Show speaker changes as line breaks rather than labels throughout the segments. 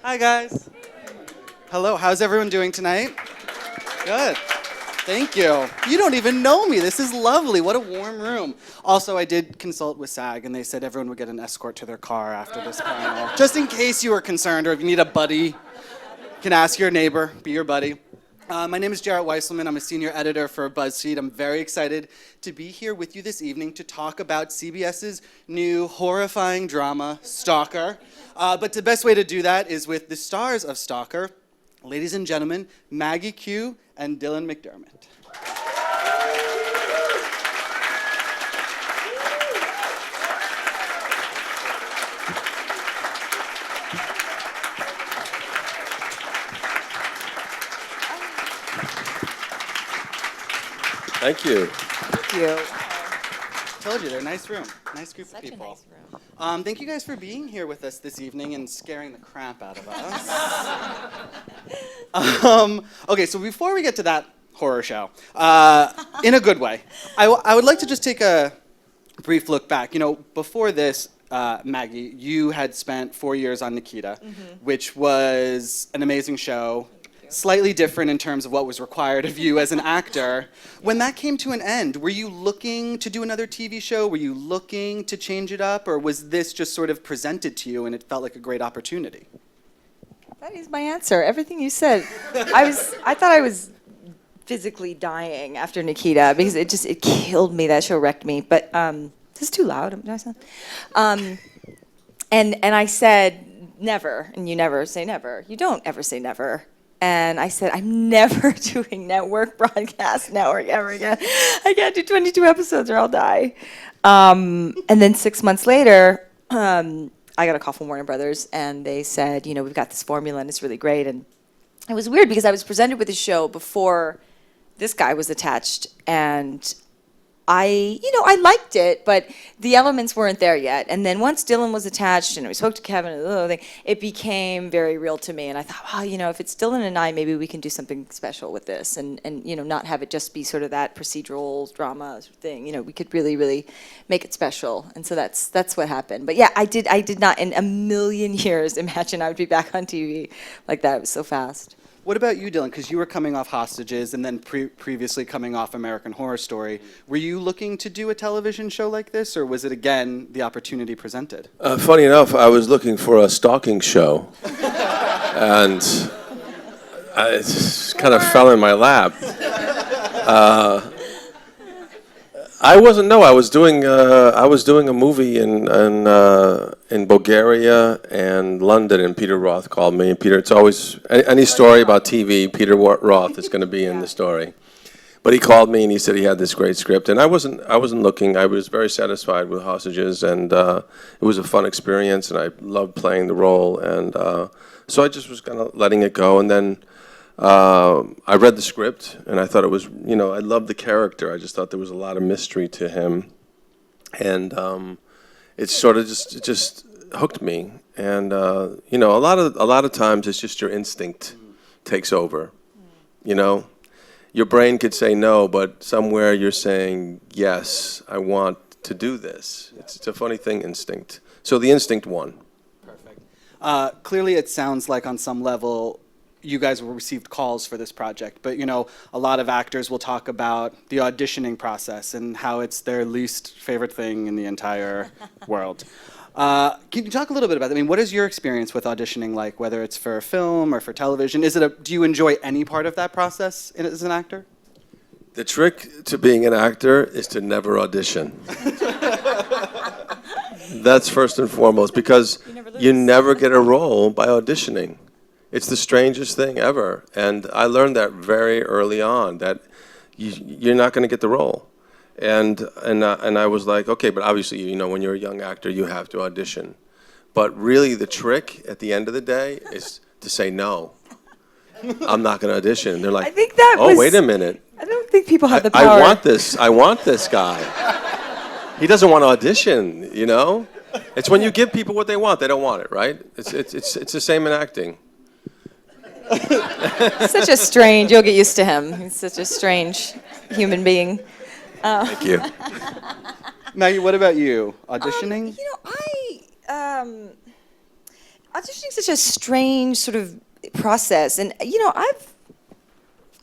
Hi, guys. Hello, how's everyone doing tonight? Good. Thank you. You don't even know me. This is lovely. What a warm room. Also, I did consult with SAG, and they said everyone would get an escort to their car after this panel. Just in case you were concerned, or if you need a buddy, you can ask your neighbor, be your buddy. My name is Jarett Wieselman. I'm a senior editor for BuzzFeed. I'm very excited to be here with you this evening to talk about CBS's new horrifying drama, Stalker. But the best way to do that is with the stars of Stalker, ladies and gentlemen, Maggie Q and Dylan McDermott.
Thank you.
Thank you. Told you, they're a nice room. Nice group of people.
Such a nice room.
Thank you guys for being here with us this evening and scaring the crap out of us. Okay, so before we get to that horror show, in a good way, I would like to just take a brief look back. You know, before this, Maggie, you had spent 4 years on Nikita, which was an amazing show. Slightly different in terms of what was required of you as an actor. When that came to an end, were you looking to do another TV show? Were you looking to change it up? Or was this just sort of presented to you and it felt like a great opportunity?
That is my answer. Everything you said. I thought I was physically dying after Nikita because it killed me. That show wrecked me. But this is too loud. And I said never, and you never say never. You don't ever say never. And I said, I'm never doing network broadcast network ever again. I can't do 22 episodes or I'll die. And then 6 months later, I got a call from Warner Brothers, and they said, you know, we've got this formula, and it's really great. And it was weird because I was presented with the show before this guy was attached, and I liked it, but the elements weren't there yet. And then once Dylan was attached and we spoke to Kevin and the little thing, it became very real to me. And I thought, wow, you know, if it's Dylan and I, maybe we can do something special with this and you know, not have it just be sort of that procedural drama thing. You know, we could really, really make it special. And so that's what happened. But yeah, I did not in a million years imagine I would be back on TV like that. It was so fast.
What about you, Dylan? Because you were coming off Hostages and then previously coming off American Horror Story. Were you looking to do a television show like this, or was it, again, the opportunity presented?
Funny enough, I was looking for a stalking show, and it just kind of fell in my lap. I wasn't. No, I was doing a movie in Bulgaria and London, and Peter Roth called me. And Peter, it's always any story about TV, Peter Roth is going to be in the story. But he called me and he said he had this great script, and I wasn't looking. I was very satisfied with Hostages, and it was a fun experience, and I loved playing the role, and so I just was kind of letting it go, and then. I read the script, and I thought it was, you know, I loved the character. I just thought there was a lot of mystery to him, and it sort of just hooked me. And you know, a lot of times it's just your instinct takes over. You know, your brain could say no, but somewhere you're saying yes. I want to do this. It's a funny thing, instinct. So the instinct won.
Perfect. Clearly, it sounds like on some level, you guys received calls for this project, but you know, a lot of actors will talk about the auditioning process and how it's their least favorite thing in the entire world. Can you talk a little bit about that? I mean, what is your experience with auditioning like, whether it's for film or for television? Do you enjoy any part of that process as an actor?
The trick to being an actor is to never audition. That's first and foremost, because you never get a role by auditioning. It's the strangest thing ever, and I learned that very early on, that you're not going to get the role, and I was like, okay, but obviously, you know, when you're a young actor, you have to audition, but really the trick at the end of the day is to say no. I'm not going to audition. And they're like,
I think that
wait a minute.
I don't think people have the power.
I want this guy. He doesn't want to audition, you know. It's when you give people what they want, they don't want it, right? It's the same in acting.
Such a strange, you'll get used to him. He's such a strange human being.
Thank you.
Maggie, what about you? Auditioning?
You know, auditioning is such a strange sort of process, and I've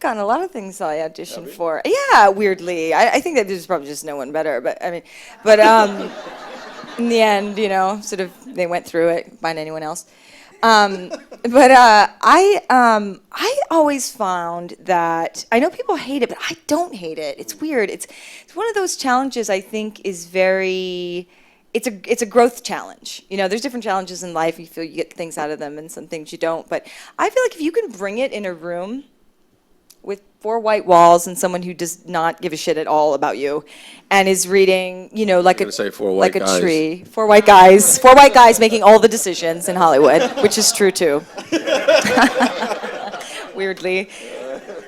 gotten a lot of things I auditioned for. Yeah, weirdly, I think that there's probably just no one better, but I mean, but in the end, sort of they went through it. Find anyone else. But I always found that I know people hate it, but I don't hate it. It's weird. It's one of those challenges I think is very. It's a growth challenge. There's different challenges in life. You feel you get things out of them, and some things you don't. But I feel like if you can bring it in a room with 4 white walls and someone who does not give a shit at all about you, and is reading, like a
say 4
like
white
a
guys.
tree. 4 white guys making all the decisions in Hollywood, which is true too. Weirdly.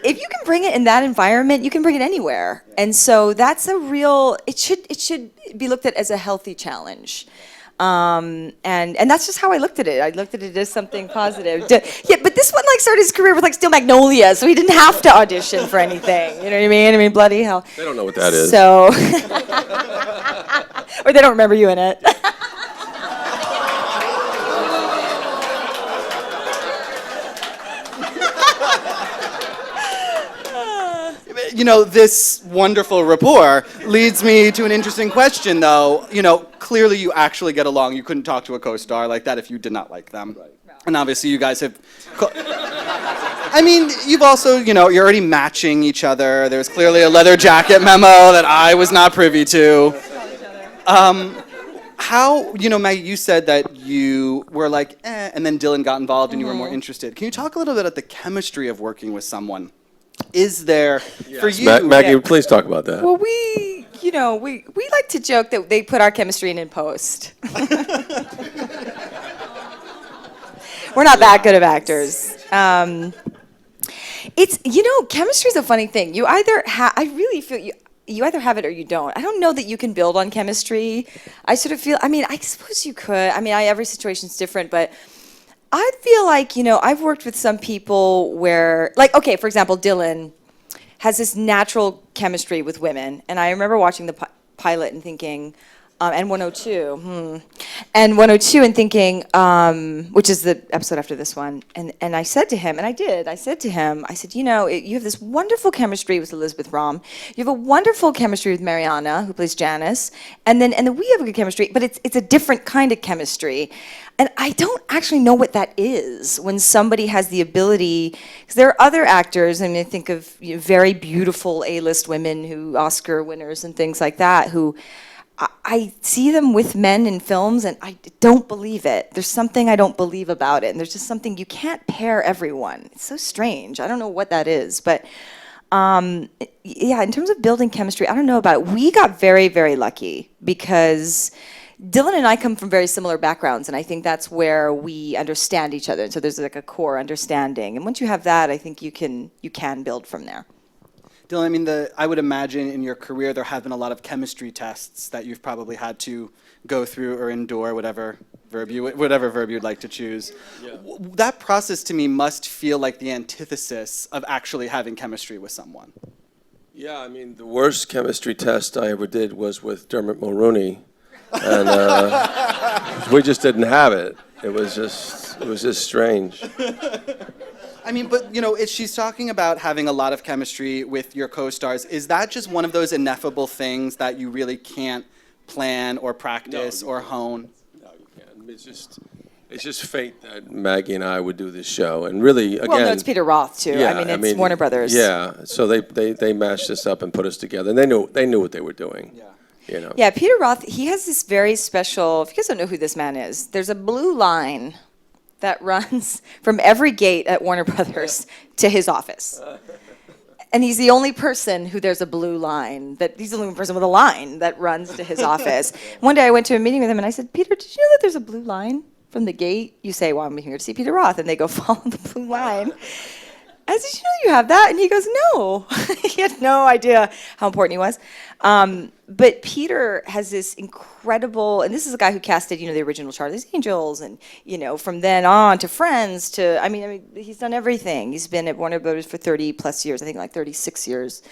If you can bring it in that environment, you can bring it anywhere. And so that's it should be looked at as a healthy challenge. And that's just how I looked at it. I looked at it as something positive. Yeah, but this one started his career with Steel Magnolias, so he didn't have to audition for anything. You know what I mean? I mean, bloody hell.
They don't know what that is.
So, or they don't remember you in it.
This wonderful rapport leads me to an interesting question, though. Clearly you actually get along. You couldn't talk to a co-star like that if you did not like them. Right. And obviously you guys have... you've also, you're already matching each other. There's clearly a leather jacket memo that I was not privy to. How, Maggie, you said that you were and then Dylan got involved and you were more interested. Can you talk a little bit about the chemistry of working with someone? Is there for you?
Maggie, please talk about that.
Well, we like to joke that they put our chemistry in post. We're not that good of actors. It's chemistry is a funny thing. You either I really feel you either have it or you don't. I don't know that you can build on chemistry. I sort of feel. I suppose you could. Every situation's different, but. I feel like, I've worked with some people where, for example, Dylan has this natural chemistry with women. And I remember watching the pilot and thinking, and 102, and 102 and thinking, which is the episode after this one. And I said to him, I said, you have this wonderful chemistry with Elizabeth Rom. You have a wonderful chemistry with Mariana, who plays Janice. And then we have a good chemistry, but it's a different kind of chemistry. And I don't actually know what that is when somebody has the ability, because there are other actors, I think of very beautiful A-list women who Oscar winners and things like that, who I see them with men in films and I don't believe it. There's something I don't believe about it. And there's just something, you can't pair everyone. It's so strange. I don't know what that is. But in terms of building chemistry, I don't know about it. We got very, very lucky because Dylan and I come from very similar backgrounds, and I think that's where we understand each other. And so there's a core understanding. And once you have that, I think you can build from there.
Dylan, I would imagine in your career there have been a lot of chemistry tests that you've probably had to go through or endure, whatever verb you'd like to choose. Yeah. That process to me must feel like the antithesis of actually having chemistry with someone.
Yeah, the worst chemistry test I ever did was with Dermot Mulroney. And we just didn't have it. It was just strange.
But she's talking about having a lot of chemistry with your co-stars. Is that just one of those ineffable things that you really can't plan or practice or hone?
No, you can't. It's just fate that Maggie and I would do this show, and really, again.
Well, no, it's Peter Roth too.
Yeah,
it's Warner Brothers.
Yeah, so they mashed us up and put us together, and they knew what they were doing. Yeah.
Yeah, Peter Roth, he has this very special, if you guys don't know who this man is, there's a blue line that runs from every gate at Warner Brothers to his office. And he's the only person who there's a blue line, he's the only person with a line that runs to his office. One day I went to a meeting with him and I said, Peter, did you know that there's a blue line from the gate? You say, well, I'm here to see Peter Roth. And they go, follow the blue line. I said, you know you have that? And he goes, no. He had no idea how important he was. But Peter has this incredible, and this is a guy who casted, the original Charlie's Angels, and, from then on to Friends to, I mean, he's done everything. He's been at Warner Brothers for 30 plus years, I think like 36 years.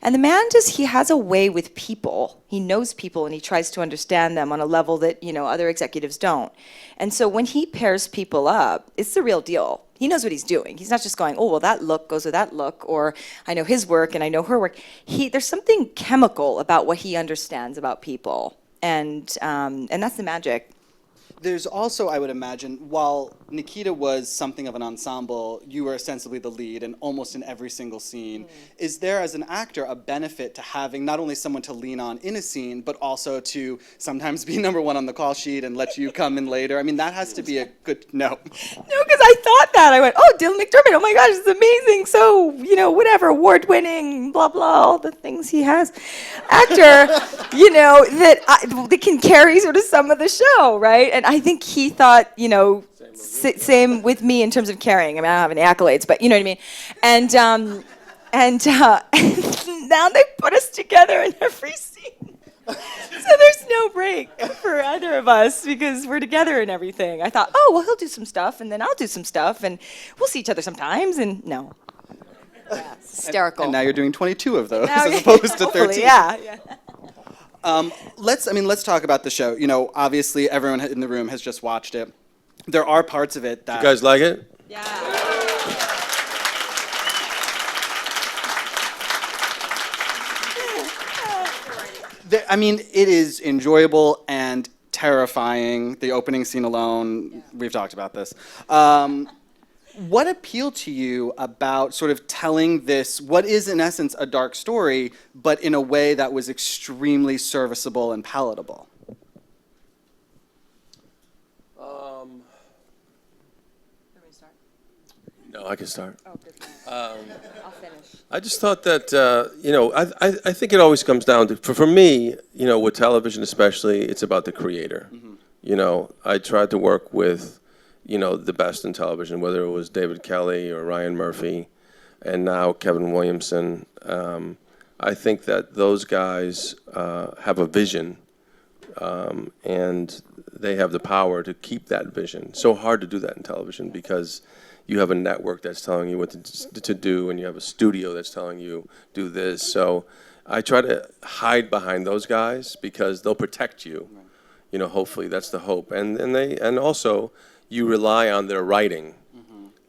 And the man he has a way with people. He knows people and he tries to understand them on a level that, other executives don't. And so when he pairs people up, it's the real deal. He knows what he's doing. He's not just going, oh, well, that look goes with that look, or I know his work and I know her work. There's something chemical about what he understands about people, and that's the magic.
There's also, I would imagine, while Nikita was something of an ensemble, you were ostensibly the lead and almost in every single scene. Is there, as an actor, a benefit to having not only someone to lean on in a scene, but also to sometimes be number one on the call sheet and let you come in later? I mean, that has to be a good, no.
No, because I thought that. I went, oh, Dylan McDermott, oh my gosh, it's amazing. So, whatever, award-winning, blah, blah, all the things he has. Actor, that can carry sort of some of the show, right? And I think he thought, same with me in terms of carrying. I mean, I don't have any accolades, but you know what I mean. And now they put us together in every scene. So there's no break for either of us because we're together in everything. I thought, oh, well, he'll do some stuff, and then I'll do some stuff, and we'll see each other sometimes, and no. Yeah, it's hysterical.
And now you're doing 22 of those as opposed to 13.
Yeah.
Let's talk about the show. Obviously everyone in the room has just watched it. There are parts of it that...
You guys like it?
Yeah.
It is enjoyable and terrifying. The opening scene alone, we've talked about this. What appealed to you about sort of telling this, what is in essence a dark story, but in a way that was extremely serviceable and palatable?
No, I can start.
Oh, good. I'll finish.
I just thought that, I think it always comes down to, for me, with television especially, it's about the creator. I tried to work with, the best in television, whether it was David Kelly or Ryan Murphy, and now Kevin Williamson. I think that those guys have a vision, and they have the power to keep that vision. So hard to do that in television because you have a network that's telling you what to do, and you have a studio that's telling you do this. So I try to hide behind those guys because they'll protect you. Hopefully that's the hope. And also you rely on their writing,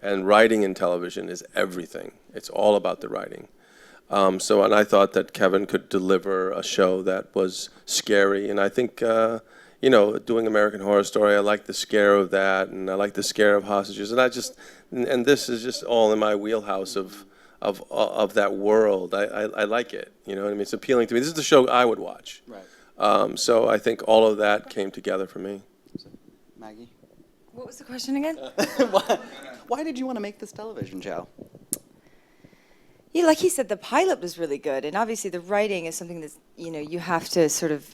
and writing in television is everything. It's all about the writing. And I thought that Kevin could deliver a show that was scary, and I think doing American Horror Story, I like the scare of that, and I like the scare of hostages, and this is just all in my wheelhouse of that world. I like it. You know what I mean? It's appealing to me. This is the show I would watch.
Right.
So I think all of that came together for me.
Maggie?
What was the question again?
Why did you want to make this television show?
Yeah, like he said, the pilot was really good, and obviously the writing is something that you have to sort of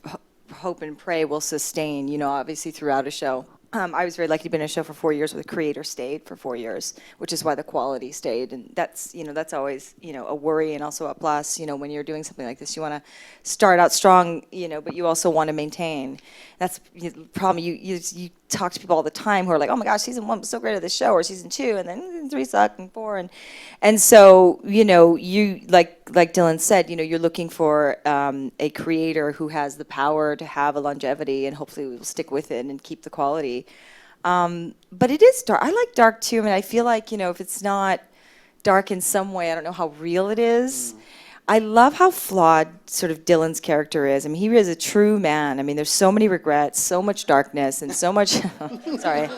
hope and pray will sustain. Obviously throughout a show. I was very lucky to be in a show for 4 years where the creator stayed for 4 years, which is why the quality stayed, and that's always a worry and also a plus. When you're doing something like this, you want to start out strong, but you also want to maintain. That's the problem. You talk to people all the time who are like, oh my gosh, season 1 was so great at this show, or season 2, and then season 3 sucked, and 4, and so you like Dylan said, you're looking for a creator who has the power to have a longevity, and hopefully will stick with it and keep the quality. But it is dark. I like dark too. I mean, I feel like if it's not dark in some way, I don't know how real it is. I love how flawed sort of Dylan's character is. I mean, he is a true man. I mean, there's so many regrets, so much darkness, and so much. Sorry,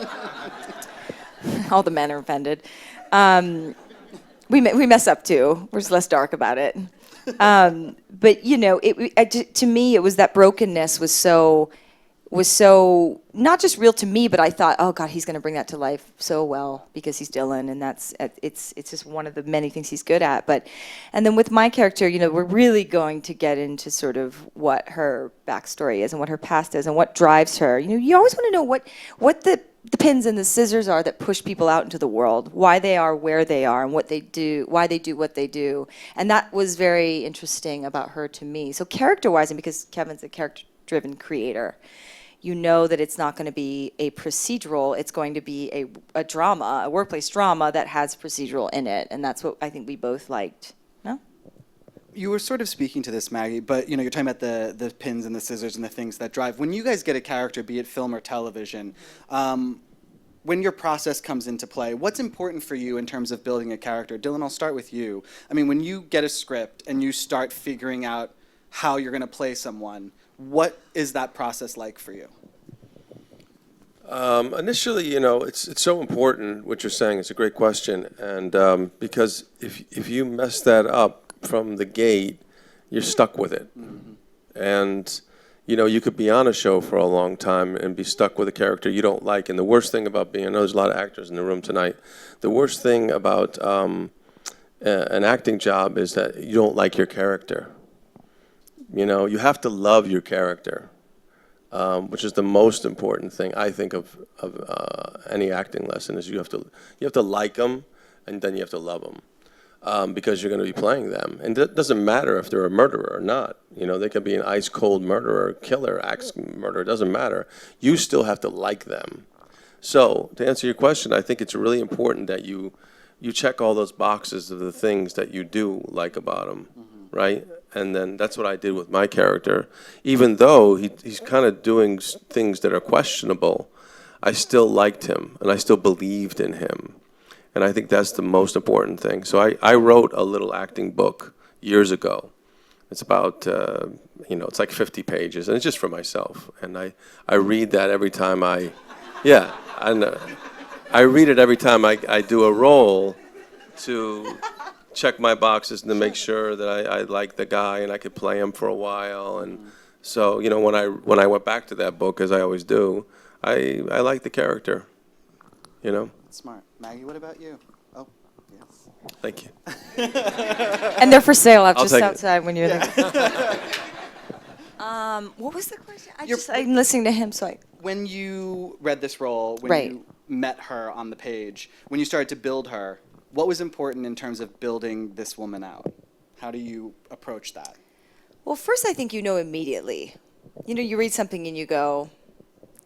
all the men are offended. We mess up too. We're just less dark about it. But to me, it was that brokenness was so not just real to me, but I thought, oh God, he's going to bring that to life so well because he's Dylan, and it's just one of the many things he's good at. And then with my character, we're really going to get into sort of what her backstory is and what her past is and what drives her. You always want to know what the pins and the scissors are that push people out into the world, why they are where they are and what they do, why they do what they do. And that was very interesting about her to me. So character-wise, and because Kevin's a character-driven creator, you know that it's not going to be a procedural, it's going to be a drama, a workplace drama that has procedural in it. And that's what I think we both liked. No?
You were sort of speaking to this, Maggie, but you're talking about the pins and the scissors and the things that drive. When you guys get a character, be it film or television, when your process comes into play, what's important for you in terms of building a character? Dylan, I'll start with you. I mean, when you get a script and you start figuring out how you're going to play someone, what is that process like for you?
Initially, it's so important what you're saying. It's a great question, and because if you mess that up from the gate, you're stuck with it. Mm-hmm. And you could be on a show for a long time and be stuck with a character you don't like. And the worst thing about I know there's a lot of actors in the room tonight, the worst thing about an acting job is that you don't like your character. You have to love your character, which is the most important thing I think of any acting lesson, is you have to like them, and then you have to love them. Because you're going to be playing them. And it doesn't matter if they're a murderer or not. They could be an ice-cold murderer, killer, axe murderer. It doesn't matter. You still have to like them. So, to answer your question, I think it's really important that you check all those boxes of the things that you do like about them, right? And then that's what I did with my character. Even though he's kind of doing things that are questionable, I still liked him, and I still believed in him. And I think that's the most important thing. So I wrote a little acting book years ago. It's about, it's like 50 pages, and it's just for myself. And I read that every time I read it every time I do a role to check my boxes and to make sure that I like the guy and I could play him for a while. And so, when I went back to that book, as I always do, I like the character,
Smart. Maggie, what about you? Oh, yes.
Thank you.
And they're for sale
I'll
just
take
outside when you're there. What was the question? I'm listening to him, so
When you read this role, when
Right.
you met her on the page, when you started to build her, what was important in terms of building this woman out? How do you approach that?
Well, first I think immediately. You read something and you go,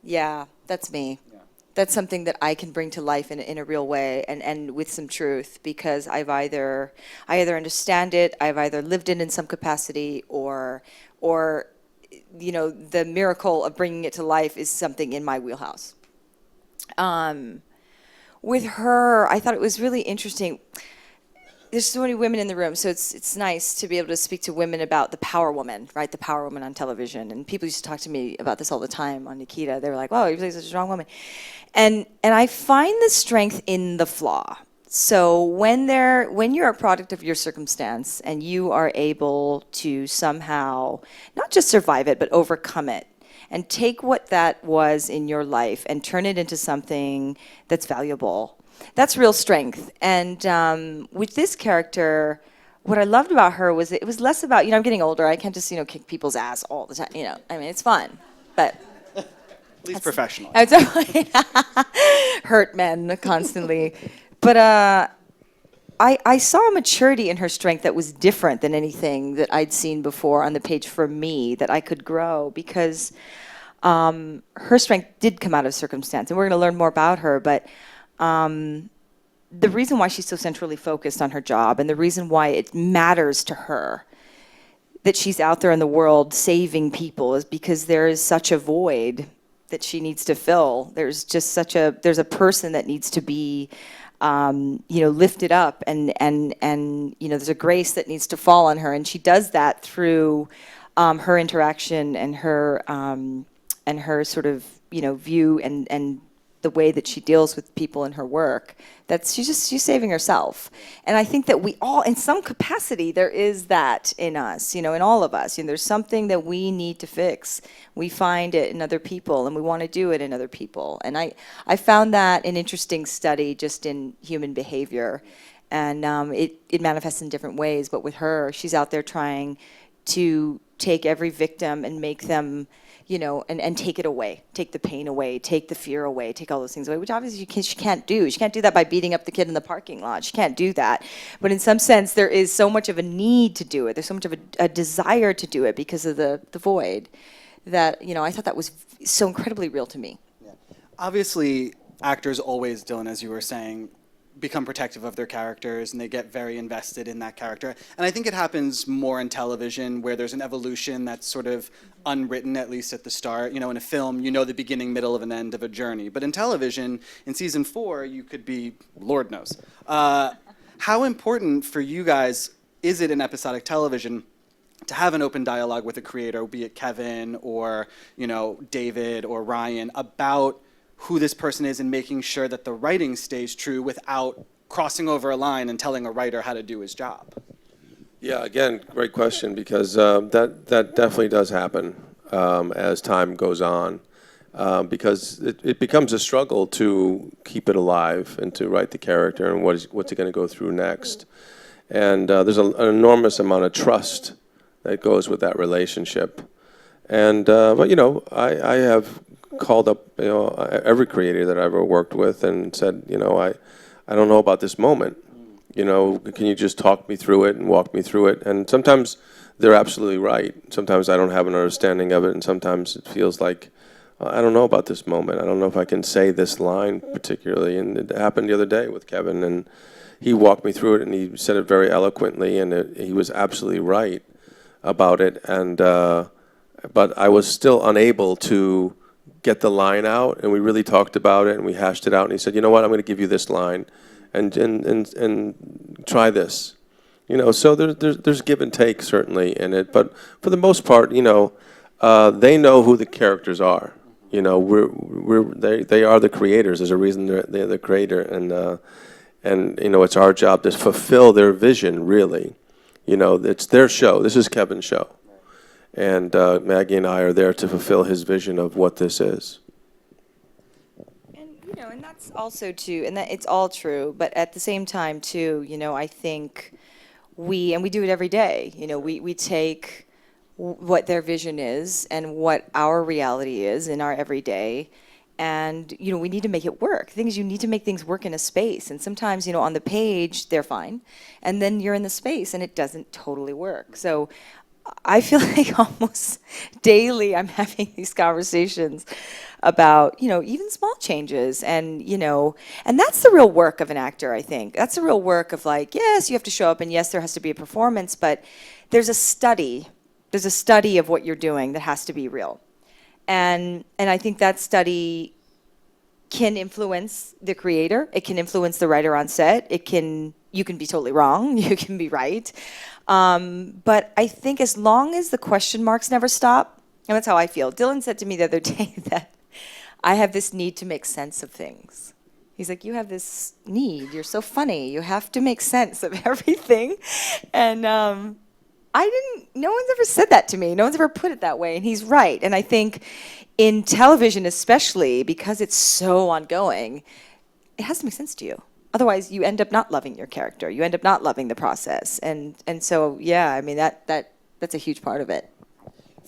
yeah, that's me.
Yeah.
That's something that I can bring to life in a real way and with some truth, because I either understand it, I've either lived it in some capacity, or the miracle of bringing it to life is something in my wheelhouse. With her, I thought it was really interesting. There's so many women in the room, so it's nice to be able to speak to women about the power woman, right? The power woman on television. And people used to talk to me about this all the time on Nikita. They were like, "Wow, you play such a strong woman." And I find the strength in the flaw. So when you're a product of your circumstance and you are able to somehow not just survive it, but overcome it, and take what that was in your life and turn it into something that's valuable, that's real strength. And with this character, what I loved about her was it was less about, I'm getting older, I can't just, kick people's ass all the time, I mean, it's fun, but...
At least professional.
I definitely hurt men constantly. But I saw a maturity in her strength that was different than anything that I'd seen before on the page for me, that I could grow, because her strength did come out of circumstance. And we're going to learn more about her, but the reason why she's so centrally focused on her job, and the reason why it matters to her that she's out there in the world saving people, is because there is such a void that she needs to fill. There's just there's a person that needs to be, lifted up, and there's a grace that needs to fall on her, and she does that through her interaction and her sort of view and the way that she deals with people in her work. She's saving herself. And I think that we all, in some capacity, there is that in us, in all of us. There's something that we need to fix. We find it in other people, and we want to do it in other people. And I found that an interesting study just in human behavior. And it manifests in different ways. But with her, she's out there trying to take every victim and make them, and take it away, take the pain away, take the fear away, take all those things away, which obviously she can't do. She can't do that by beating up the kid in the parking lot. She can't do that. But in some sense, there is so much of a need to do it. There's so much of a desire to do it because of the void that, I thought that was so incredibly real to me.
Yeah. Obviously, actors always, Dylan, as you were saying, become protective of their characters and they get very invested in that character. And I think it happens more in television where there's an evolution that's sort of unwritten, at least at the start. In a film, the beginning, middle, and end of a journey. But in television, in season 4, you could be, Lord knows. How important for you guys is it in episodic television to have an open dialogue with a creator, be it Kevin or, David or Ryan, about who this person is and making sure that the writing stays true without crossing over a line and telling a writer how to do his job?
Yeah, again, great question, because that definitely does happen as time goes on, because it becomes a struggle to keep it alive and to write the character and what's it going to go through next. And there's an enormous amount of trust that goes with that relationship. And but I have called up every creator that I've ever worked with and said, I don't know about this moment. Can you just talk me through it and walk me through it? And sometimes they're absolutely right. Sometimes I don't have an understanding of it, and sometimes it feels like I don't know about this moment. I don't know if I can say this line particularly. And it happened the other day with Kevin, and he walked me through it, and he said it very eloquently, and he was absolutely right about it. And but I was still unable to get the line out, and we really talked about it, and we hashed it out, and he said, you know what, I'm going to give you this line, and try this. So there's give and take certainly in it, but for the most part, they know who the characters are. They are the creators. There's a reason they're the creator, and it's our job to fulfill their vision, really. It's their show. This is Kevin's show. And Maggie and I are there to fulfill his vision of what this is.
And that's also too, and that it's all true, but at the same time too, I think we do it every day. We take what their vision is and what our reality is in our everyday, and we need to make it work. The thing is, you need to make things work in a space, and sometimes on the page they're fine, and then you're in the space and it doesn't totally work. So I feel like almost daily I'm having these conversations about, even small changes, and that's the real work of an actor, I think. That's the real work of, like, yes, you have to show up, and yes, there has to be a performance, but there's a study of what you're doing that has to be real. And I think that study can influence the creator, it can influence the writer on set, you can be totally wrong, you can be right. But I think as long as the question marks never stop, and that's how I feel. Dylan said to me the other day that I have this need to make sense of things. He's like, you have this need, you're so funny, you have to make sense of everything. And no one's ever said that to me, no one's ever put it that way, and he's right. And I think in television especially, because it's so ongoing, it has to make sense to you. Otherwise, you end up not loving your character. You end up not loving the process. And so, yeah, I mean, that's a huge part of it.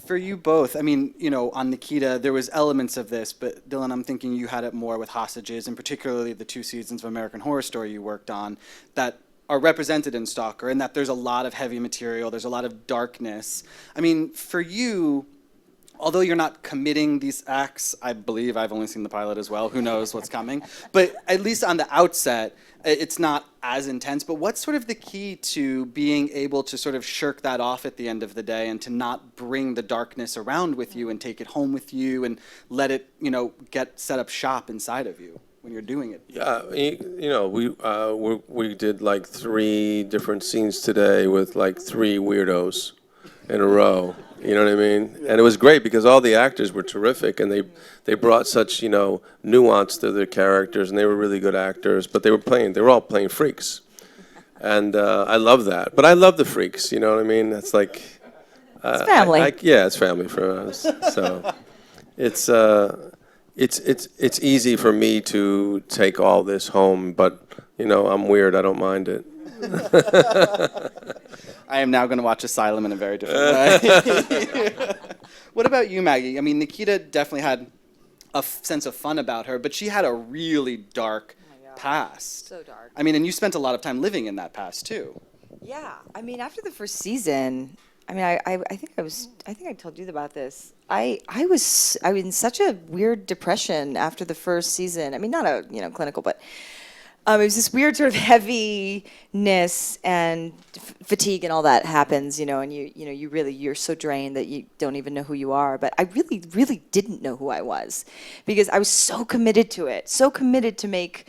For you both, I mean, on Nikita, there was elements of this, but Dylan, I'm thinking you had it more with Hostages, and particularly the 2 seasons of American Horror Story you worked on that are represented in Stalker, and that there's a lot of heavy material, there's a lot of darkness. I mean, for you, although you're not committing these acts, I believe, I've only seen the pilot as well, who knows what's coming, but at least on the outset, it's not as intense. But what's sort of the key to being able to sort of shirk that off at the end of the day and to not bring the darkness around with you and take it home with you and let it, get set up shop inside of you when you're doing it?
Yeah, we did like 3 different scenes today with like 3 weirdos in a row. You know what I mean? And it was great because all the actors were terrific, and they brought such, nuance to their characters, and they were really good actors, but they were all playing freaks. And I love that. But I love the freaks, you know what I mean? That's like...
it's family.
It's family for us. So it's easy for me to take all this home, but You know, I'm weird. I don't mind it.
I am now going to watch Asylum in a very different way. What about you, Maggie? I mean, Nikita definitely had a sense of fun about her, but she had a really dark past.
So dark.
I mean, and you spent a lot of time living in that past too.
Yeah, I mean, after the first season, I mean, I think I told you about this. I was in such a weird depression after the first season. I mean, not a clinical, but it was this weird sort of heaviness and fatigue and all that happens, and you're so drained that you don't even know who you are. But I really, really didn't know who I was because I was so committed to it, so committed to make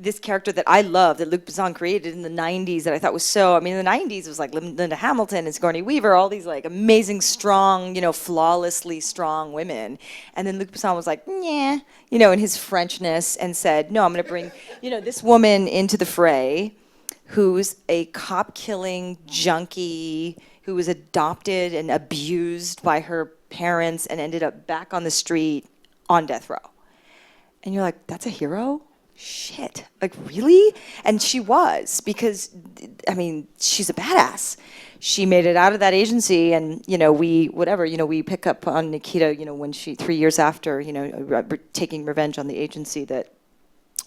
this character that I love, that Luc Besson created in the 90s, that I thought was so, I mean, in the 90s, it was like Linda Hamilton and Sigourney Weaver, all these like amazing, strong, flawlessly strong women. And then Luc Besson was like, yeah, in his Frenchness, and said, no, I'm going to bring, this woman into the fray who's a cop-killing junkie, who was adopted and abused by her parents and ended up back on the street on death row. And you're like, that's a hero? Shit, like really? And she was, because I mean, she's a badass. She made it out of that agency, and we pick up on Nikita, when she 3 years after, taking revenge on the agency that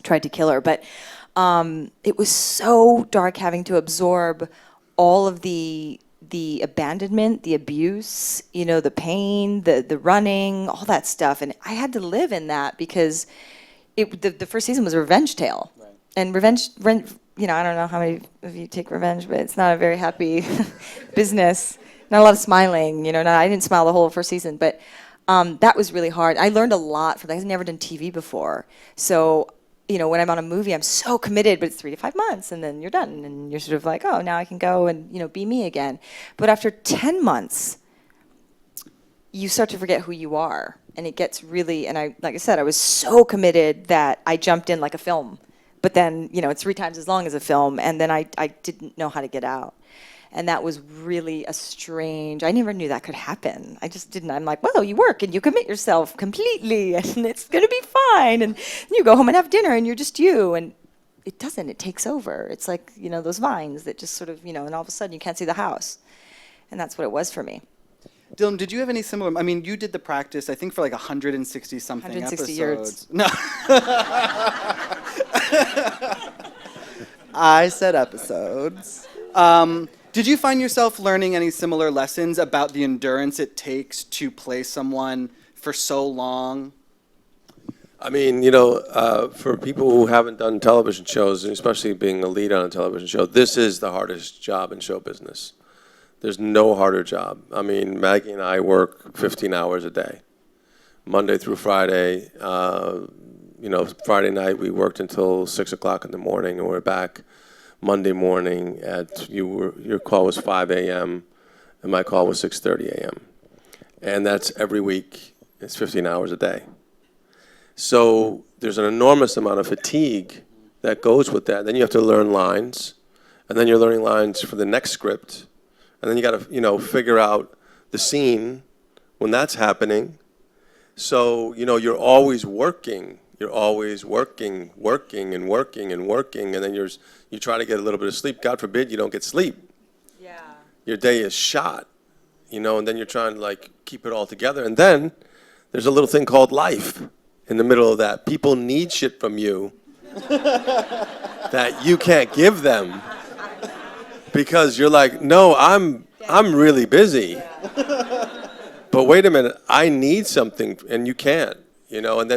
tried to kill her. But it was so dark having to absorb all of the abandonment, the abuse, the pain, the running, all that stuff, and I had to live in that because the first season was a revenge tale. Right. And revenge, I don't know how many of you take revenge, but it's not a very happy business. Not a lot of smiling, I didn't smile the whole first season, but that was really hard. I learned a lot from that. I've never done TV before. So, when I'm on a movie, I'm so committed, but it's 3 to 5 months, and then you're done. And you're sort of like, oh, now I can go and, be me again. But after 10 months, you start to forget who you are. And it gets really, and like I said, I was so committed that I jumped in like a film. But then, it's 3 times as long as a film, and then I didn't know how to get out. And that was really I never knew that could happen. I just didn't. I'm like, well, you work and you commit yourself completely, and it's going to be fine. And you go home and have dinner, and you're just you. And it doesn't. It takes over. It's like, those vines that just sort of, and all of a sudden you can't see the house. And that's what it was for me.
Dylan, did you have any similar? I mean, you did the practice, I think, for like 160 something
160
episodes.
yards.
No. I said episodes. Did you find yourself learning any similar lessons about the endurance it takes to play someone for so long?
I mean, for people who haven't done television shows, and especially being a lead on a television show, this is the hardest job in show business. There's no harder job. I mean, Maggie and I work 15 hours a day, Monday through Friday. Friday night we worked until 6 o'clock in the morning, and we're back Monday morning at your call was 5 a.m. and my call was 6:30 a.m. And that's every week. It's 15 hours a day. So there's an enormous amount of fatigue that goes with that. Then you have to learn lines, and then you're learning lines for the next script. And then you got to, figure out the scene when that's happening. So, you're always working. You're always working, and working, and then you try to get a little bit of sleep. God forbid you don't get sleep.
Yeah.
Your day is shot, and then you're trying to keep it all together. And then there's a little thing called life in the middle of that. People need shit from you that you can't give them. Because you're like, no, I'm really busy. But wait a minute, I need something, and you can't, and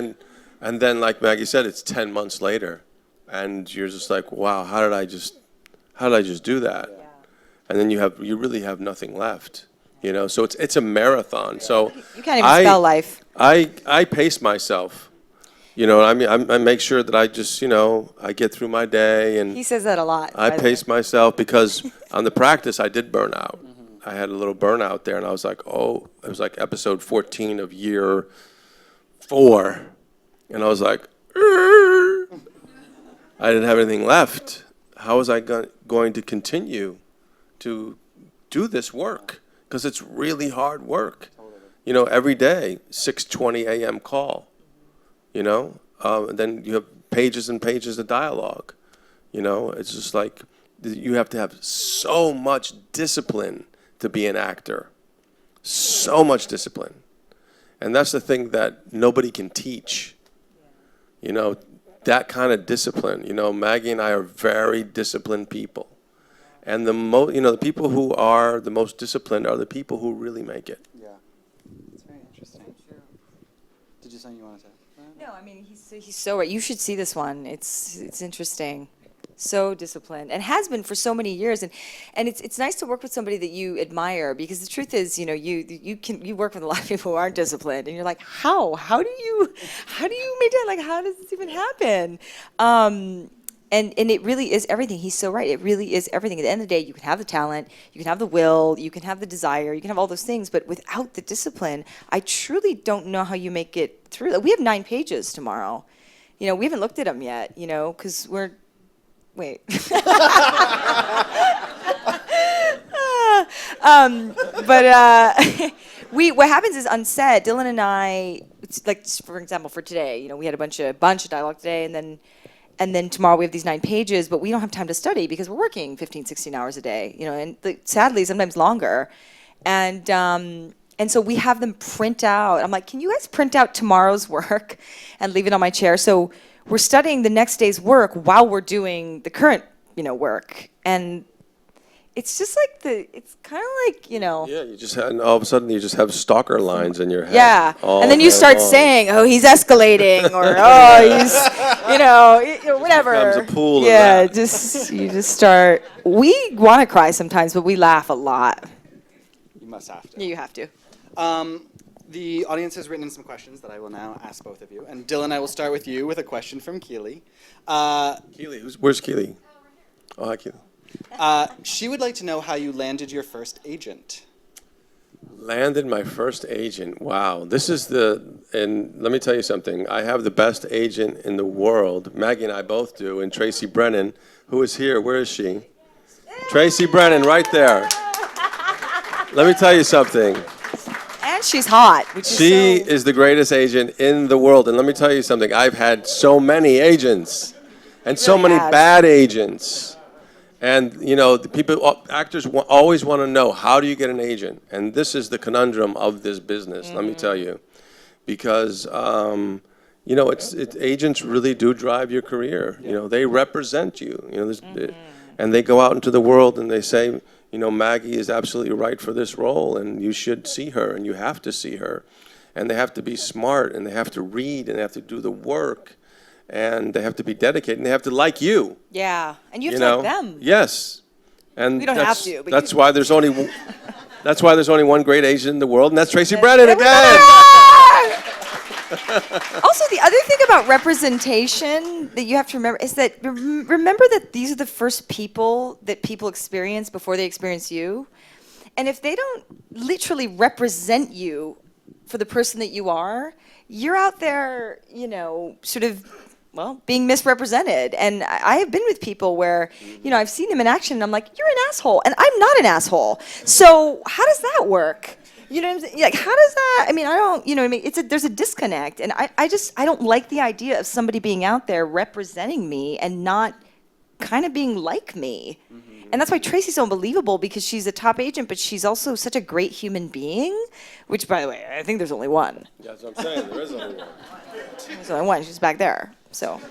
then like Maggie said, it's 10 months later, and you're just like, wow, how did I just do that? Yeah. And then you really have nothing left, So it's a marathon. So
you can't even spell life.
I pace myself. I make sure that I just, I get through my day, and
he says that a lot.
I pace myself because on the practice I did burn out. I had a little burnout there, and I was like, oh, it was like episode 14 of year 4, and I was like, I didn't have anything left. How was I going to continue to do this work? Because it's really hard work. Every day, 6:20 a.m. call. And then you have pages and pages of dialogue, You know, it's just like you have to have so much discipline to be an actor. So much discipline. And that's the thing that nobody can teach. You know, that kind of discipline. You know, Maggie and I are very disciplined people. And the people who are the most disciplined are the people who really make it.
Yeah, it's very interesting. Did you say you wanted to?
No, I mean, he's so right. You should see this one. It's interesting. So disciplined, and has been for so many years. And it's nice to work with somebody that you admire, because the truth is, you know, you work with a lot of people who aren't disciplined, and you're like, how do you maintain, like, how does this even happen? And it really is everything. He's so right. It really is everything. At the end of the day, you can have the talent, you can have the will, you can have the desire, you can have all those things, but without the discipline, I truly don't know how you make it through. Like, we have 9 pages tomorrow. You know, we haven't looked at them yet, you know, because wait. What happens is, on set, Dylan and I, it's like, for example, for today, you know, we had a bunch of dialogue today, and then tomorrow we have these 9 pages, but we don't have time to study because we're working 15, 16 hours a day, you know, and sadly, sometimes longer. And so we have them print out. I'm like, can you guys print out tomorrow's work and leave it on my chair? So we're studying the next day's work while we're doing the current, you know, work. And it's just like it's kind of like, you know.
Yeah, and all of a sudden you just have stalker lines in your head.
Yeah, and then you start saying, oh, he's escalating, or oh, he's, you know, whatever.
It becomes a pool of
yeah,
that.
you just start. We want to cry sometimes, but we laugh a lot.
You must have to.
Yeah, you have to.
The audience has written in some questions that I will now ask both of you. And Dylan, I will start with you with a question from Keely.
Keely, where's Keely? Oh, hi, Keely.
She would like to know how you landed your first agent.
Landed my first agent. Wow. And let me tell you something. I have the best agent in the world. Maggie and I both do. And Tracy Brennan, who is here. Where is she? Tracy Brennan, right there. Let me tell you something.
And she's hot.
She is the greatest agent in the world. And let me tell you something. I've had so many agents and so many bad agents. And, you know, actors always want to know, how do you get an agent? And this is the conundrum of this business, let me tell you. Because, you know, agents really do drive your career. You know, they represent you. You know, and they go out into the world and they say, you know, Maggie is absolutely right for this role, and you should see her, and you have to see her. And they have to be smart, and they have to read, and they have to do the work. And they have to be dedicated, and they have to like you.
Yeah, and you have to like them.
Yes, and
we don't have to. But
that's why there's only one great agent in the world, and that's Tracy Brennan again.
Also, the other thing about representation that you have to remember is that remember that these are the first people that people experience before they experience you, and if they don't literally represent you for the person that you are, you're out there, you know, sort of, well, being misrepresented. And I have been with people where, you know, I've seen them in action and I'm like, you're an asshole. And I'm not an asshole. So how does that work? You know what I'm saying? Like, how does that, I mean, I don't, you know what I mean? There's a disconnect. And I don't like the idea of somebody being out there representing me and not kind of being like me. And that's why Tracy's so unbelievable, because she's a top agent, but she's also such a great human being, which, by the way, I think there's only one.
Yeah, that's what I'm saying. There is only one.
There's only one. She's back there. So.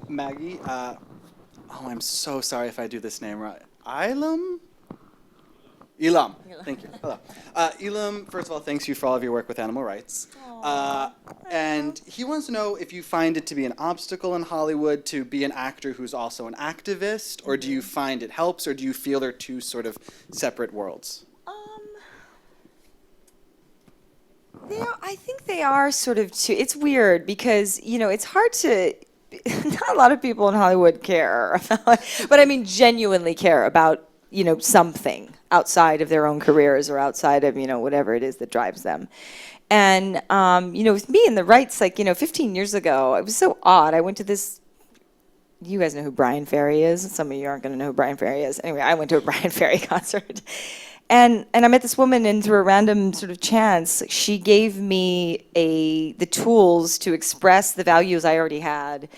Maggie, I'm so sorry if I do this name right. Elam? Thank you. Hello. Elam, first of all, thanks you for all of your work with animal rights. And he wants to know if you find it to be an obstacle in Hollywood to be an actor who's also an activist, or do you find it helps, or do you feel they're two sort of separate worlds?
I think they are sort of two. It's weird because, you know, it's hard to, not a lot of people in Hollywood care about, but I mean genuinely care about, you know, something outside of their own careers or outside of, you know, whatever it is that drives them. And, you know, with me and the rights, like, you know, 15 years ago, it was so odd. I went to this, you guys know who Brian Ferry is. Some of you aren't going to know who Brian Ferry is. Anyway, I went to a Brian Ferry concert. And I met this woman, and through a random sort of chance, she gave me the tools to express the values I already had.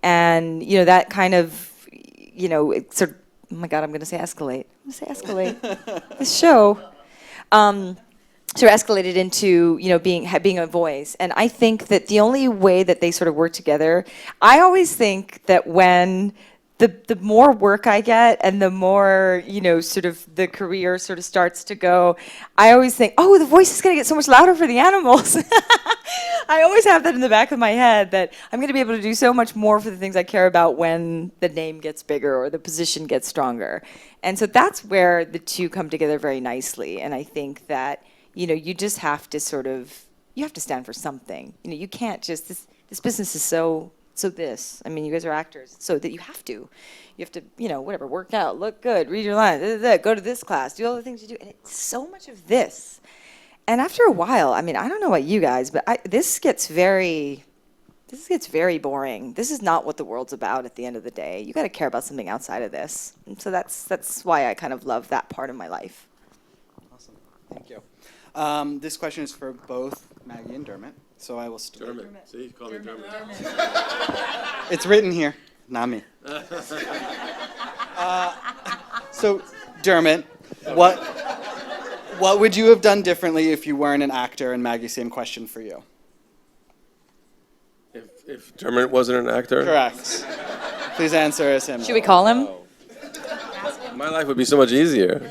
And, that kind of, it sort of, oh my God, I'm going to say escalate. I'm going to say escalate. This show sort of escalated into, being a voice. And I think that the only way that they sort of work together, I always think that when the more work I get and the more, sort of the career sort of starts to go, I always think, oh, the voice is going to get so much louder for the animals. I always have that in the back of my head, that I'm going to be able to do so much more for the things I care about when the name gets bigger or the position gets stronger. And so that's where the two come together very nicely. And I think that, you just have to you have to stand for something. You can't just, this business is so this. I mean, you guys are actors, so that you have to, whatever, work out, look good, read your lines, go to this class, do all the things you do, and it's so much of this. And after a while, I mean, I don't know about you guys, but this gets very boring. This is not what the world's about at the end of the day. You got to care about something outside of this, and so that's why I kind of love that part of my life.
Awesome, thank you. This question is for both Maggie and Dermot. So I will start.
Dermot. See, you call me Dermot.
It's written here, not me. So, Dermot, what would you have done differently if you weren't an actor? And Maggie, same question for you.
If Dermot wasn't an actor?
Correct. Please answer as him.
Should we call him?
My life would be so much easier.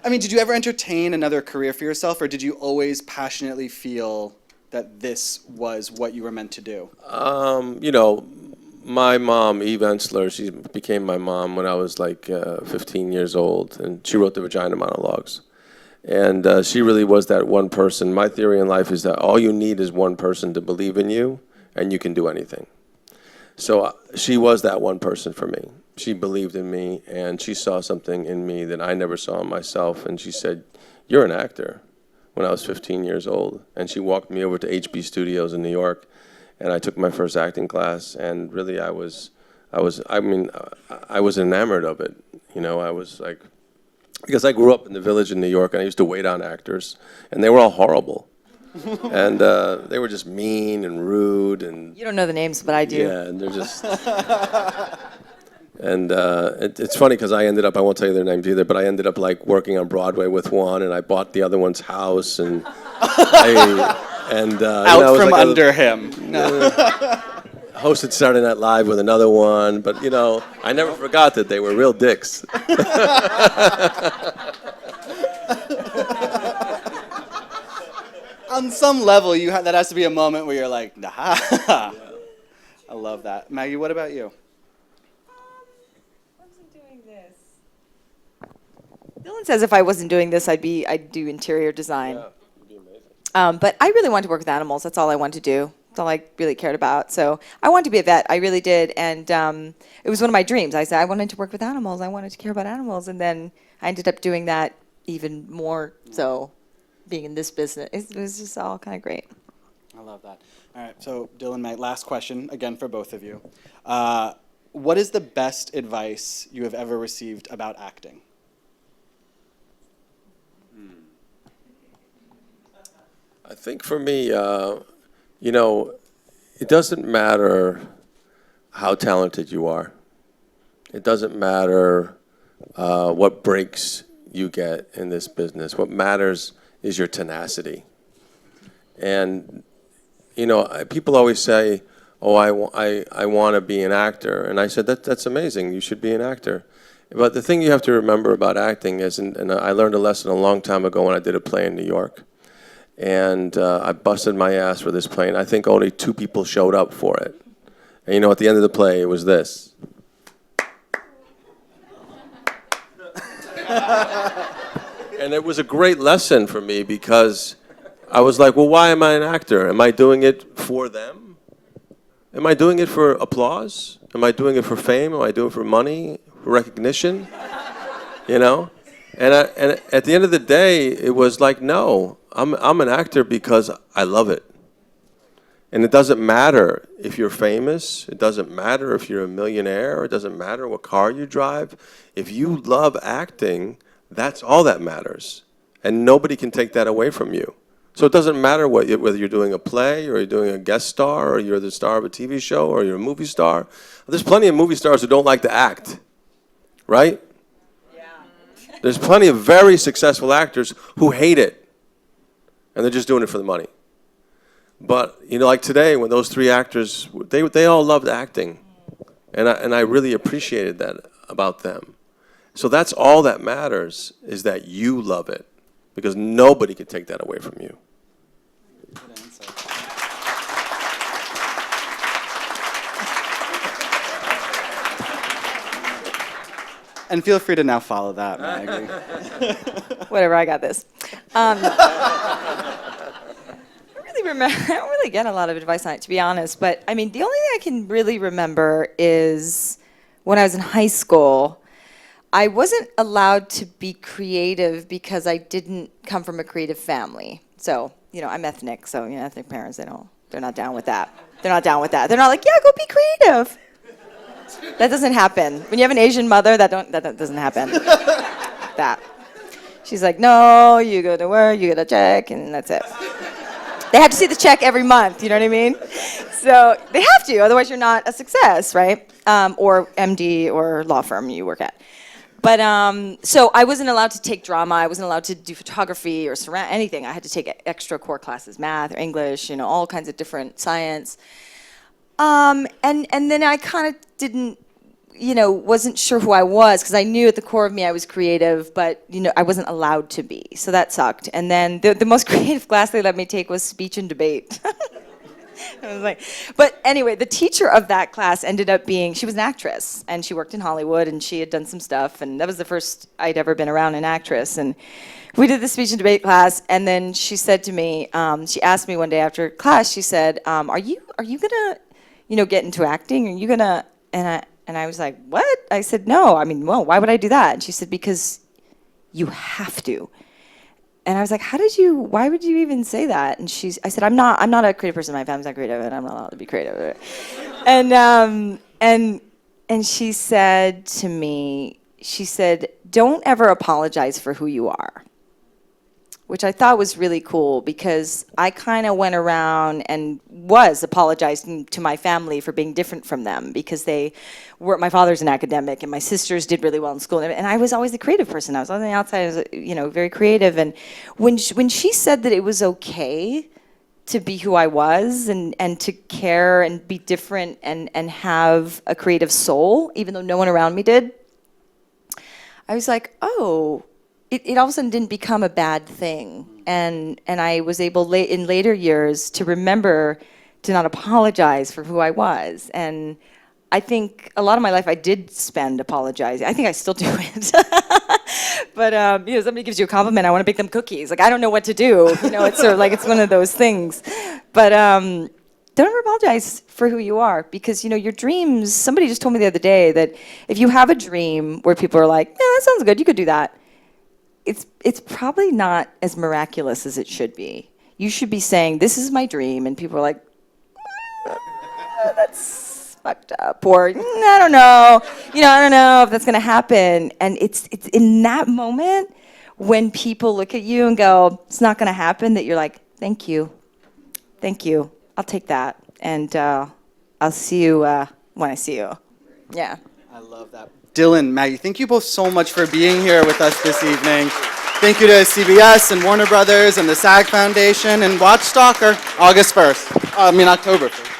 I mean, did you ever entertain another career for yourself, or did you always passionately feel that this was what you were meant to do?
My mom, Eve Ensler, she became my mom when I was like 15 years old, and she wrote the Vagina Monologues. And she really was that one person. My theory in life is that all you need is one person to believe in you, and you can do anything. So she was that one person for me. She believed in me, and she saw something in me that I never saw in myself. And she said, "You're an actor," when I was 15 years old. And she walked me over to HB Studios in New York, and I took my first acting class. And really, I was enamored of it. I was like, because I grew up in the Village in New York, and I used to wait on actors, and they were all horrible. And they were just mean and rude. And
you don't know the names, but I do.
Yeah, and they're just... And it's funny because I won't tell you their names either, but I ended up like working on Broadway with one, and I bought the other one's house, and
out from under him.
Hosted Saturday Night Live with another one, but I never forgot that they were real dicks.
On some level, that has to be a moment where you're like, nah. I love that. Maggie, what about you?
Dylan says if I wasn't doing this, I'd do interior design.
Yeah, it'd be amazing.
But I really wanted to work with animals. That's all I wanted to do. That's all I really cared about. So I wanted to be a vet. I really did. And it was one of my dreams. I said I wanted to work with animals. I wanted to care about animals. And then I ended up doing that even more so, being in this business. It was just all kind of great.
I love that. All right, so Dylan, my last question, again for both of you. What is the best advice you have ever received about acting?
I think for me, it doesn't matter how talented you are. It doesn't matter what breaks you get in this business. What matters is your tenacity. And, people always say, oh, I want to be an actor. And I said, that's amazing. You should be an actor. But the thing you have to remember about acting is, and I learned a lesson a long time ago when I did a play in New York. And I busted my ass for this play, and I think only 2 people showed up for it. And at the end of the play, it was this. And it was a great lesson for me because I was like, well, why am I an actor? Am I doing it for them? Am I doing it for applause? Am I doing it for fame? Am I doing it for money, for recognition? And at the end of the day, it was like, no, I'm an actor because I love it. And it doesn't matter if you're famous, it doesn't matter if you're a millionaire, it doesn't matter what car you drive. If you love acting, that's all that matters. And nobody can take that away from you. So it doesn't matter whether you're doing a play or you're doing a guest star or you're the star of a TV show or you're a movie star. There's plenty of movie stars who don't like to act, right? Yeah. There's plenty of very successful actors who hate it, and they're just doing it for the money. But, you know, like today, when those three actors, they all loved acting. And I really appreciated that about them. So that's all that matters, is that you love it. Because nobody can take that away from you.
Good answer. And feel free to now follow that, Maggie.
Whatever, I got this. I don't really get a lot of advice on it, to be honest. But I mean, the only thing I can really remember is when I was in high school, I wasn't allowed to be creative because I didn't come from a creative family. So, you know, I'm ethnic, so, you know, ethnic parents, they're not down with that. They're not down with that. They're not like, yeah, go be creative. That doesn't happen. When you have an Asian mother, that doesn't happen. That. She's like, no, you go to work, you get a check, and that's it. They have to see the check every month, you know what I mean? So they have to, otherwise you're not a success, right? Or MD or law firm you work at. But so I wasn't allowed to take drama. I wasn't allowed to do photography or surround anything. I had to take extra core classes, math or English, you know, all kinds of different science. And then I kind of didn't, you know, wasn't sure who I was because I knew at the core of me I was creative, but, you know, I wasn't allowed to be. So that sucked. And then the most creative class they let me take was speech and debate. I was like, but anyway, the teacher of that class ended up being, she was an actress, and she worked in Hollywood, and she had done some stuff, and that was the first I'd ever been around an actress. And we did the speech and debate class, and then she said to me, she asked me one day after class, she said, are you gonna, you know, get into acting? Are you gonna, and I was like, what? I said, no, I mean, well, why would I do that? And she said, because you have to. And I was like, why would you even say that? And I said, I'm not a creative person. My family's not creative, and I'm not allowed to be creative. And she said to me, don't ever apologize for who you are. Which I thought was really cool because I kind of went around and was apologizing to my family for being different from them because my father's an academic and my sisters did really well in school, and I was always the creative person. I was on the outside, I was, you know, very creative. And when she said that it was okay to be who I was and to care and be different and have a creative soul, even though no one around me did, I was like, oh. It all of a sudden didn't become a bad thing. And I was able in later years to remember to not apologize for who I was. And I think a lot of my life I did spend apologizing. I think I still do it. But you know, somebody gives you a compliment, I want to bake them cookies. Like, I don't know what to do. You know, it's sort of like it's one of those things. But don't ever apologize for who you are, because, you know, your dreams, somebody just told me the other day that if you have a dream where people are like, yeah, that sounds good, you could do that, it's probably not as miraculous as it should be. You should be saying, this is my dream, and people are like, that's fucked up, or I don't know, you know, I don't know if that's gonna happen. And it's in that moment when people look at you and go, it's not gonna happen, that you're like, thank you, I'll take that, and I'll see you when I see you. Yeah.
I love that. Dylan, Maggie, thank you both so much for being here with us this evening. Thank you to CBS and Warner Brothers and the SAG Foundation, and watch Stalker October 1st.